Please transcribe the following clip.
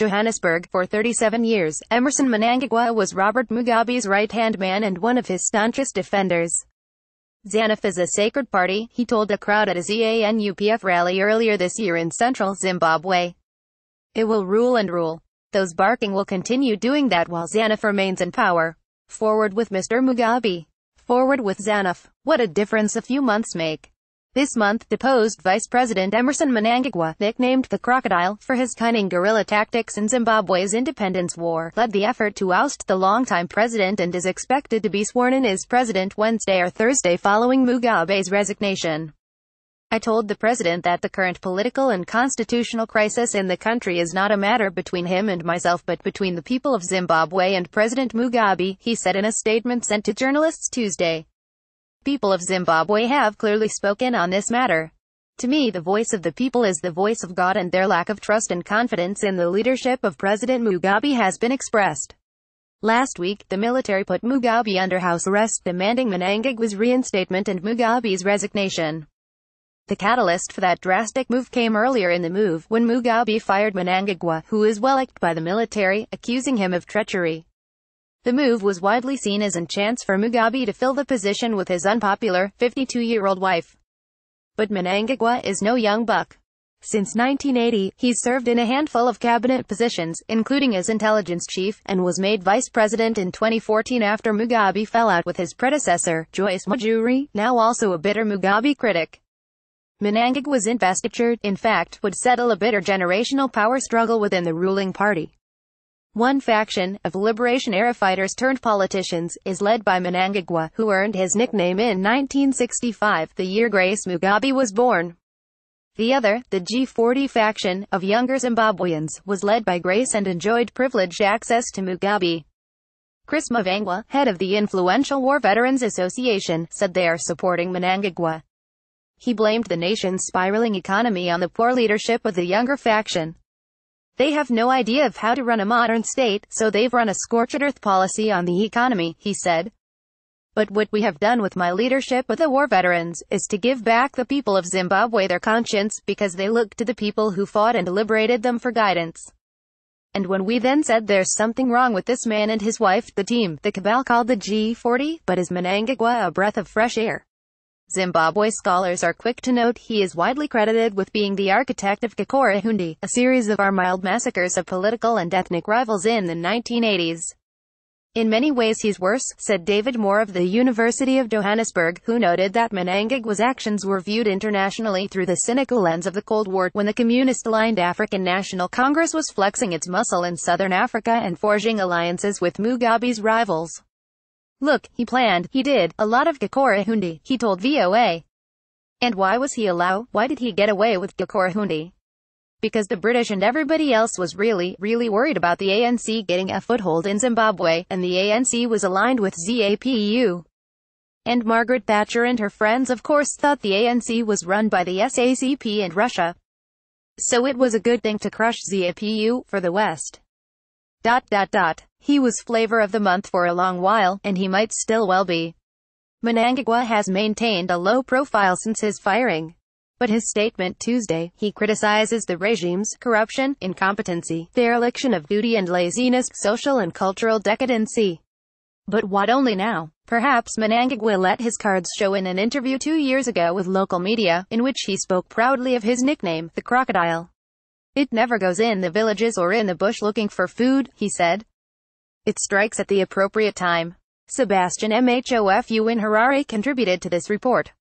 Johannesburg. For 37 years, Emmerson Mnangagwa was Robert Mugabe's right-hand man and one of his staunchest defenders. ZanuPF is a sacred party, he told a crowd at a ZanuPF rally earlier this year in central Zimbabwe. It will rule and rule. Those barking will continue doing that while ZanuPF remains in power. Forward with Mr Mugabe. Forward with ZanuPF. What a difference a few months make. This month, deposed Vice President Emmerson Mnangagwa, nicknamed the Crocodile, for his cunning guerrilla tactics in Zimbabwe's independence war, led the effort to oust the longtime president and is expected to be sworn in as president Wednesday or Thursday following Mugabe's resignation. I told the president that the current political and constitutional crisis in the country is not a matter between him and myself but between the people of Zimbabwe and President Mugabe, he said in a statement sent to journalists Tuesday. People of Zimbabwe have clearly spoken on this matter. To me, the voice of the people is the voice of God, and their lack of trust and confidence in the leadership of President Mugabe has been expressed. Last week, the military put Mugabe under house arrest, demanding Mnangagwa's reinstatement and Mugabe's resignation. The catalyst for that drastic move came earlier in the move, when Mugabe fired Mnangagwa, who is well liked by the military, accusing him of treachery. The move was widely seen as a chance for Mugabe to fill the position with his unpopular, 52-year-old wife. But Mnangagwa is no young buck. Since 1980, he's served in a handful of cabinet positions, including as intelligence chief, and was made vice president in 2014 after Mugabe fell out with his predecessor, Joyce Mujuri, now also a bitter Mugabe critic. Mnangagwa's investiture, in fact, would settle a bitter generational power struggle within the ruling party. One faction, of liberation-era fighters turned politicians, is led by Mnangagwa, who earned his nickname in 1965, the year Grace Mugabe was born. The other, the G40 faction, of younger Zimbabweans, was led by Grace and enjoyed privileged access to Mugabe. Chris Mavengwa, head of the influential War Veterans Association, said they are supporting Mnangagwa. He blamed the nation's spiraling economy on the poor leadership of the younger faction. They have no idea of how to run a modern state, so they've run a scorched-earth policy on the economy, he said. But what we have done with my leadership of the war veterans, is to give back the people of Zimbabwe their conscience, because they look to the people who fought and liberated them for guidance. And when we then said there's something wrong with this man and his wife, the team, the cabal called the G40, but is Mnangagwa a breath of fresh air? Zimbabwe scholars are quick to note he is widely credited with being the architect of Crocodile, a series of mild massacres of political and ethnic rivals in the 1980s. In many ways he's worse, said David Moore of the University of Johannesburg, who noted that Mnangagwa's actions were viewed internationally through the cynical lens of the Cold War, when the communist-aligned African National Congress was flexing its muscle in southern Africa and forging alliances with Mugabe's rivals. Look, he planned, he did, a lot of Crocodile, he told VOA. And why did he get away with Crocodile? Because the British and everybody else was really worried about the ANC getting a foothold in Zimbabwe, and the ANC was aligned with ZAPU. And Margaret Thatcher and her friends of course thought the ANC was run by the SACP and Russia. So it was a good thing to crush ZAPU, for the West. He was flavor of the month for a long while, and he might still well be. Mnangagwa has maintained a low profile since his firing. But his statement Tuesday, he criticizes the regime's corruption, incompetency, dereliction of duty and laziness, social and cultural decadency. But what only now? Perhaps Mnangagwa let his cards show in an interview 2 years ago with local media, in which he spoke proudly of his nickname, the Crocodile. It never goes in the villages or in the bush looking for food, he said. It strikes at the appropriate time. Sebastian Mhofu in Harare contributed to this report.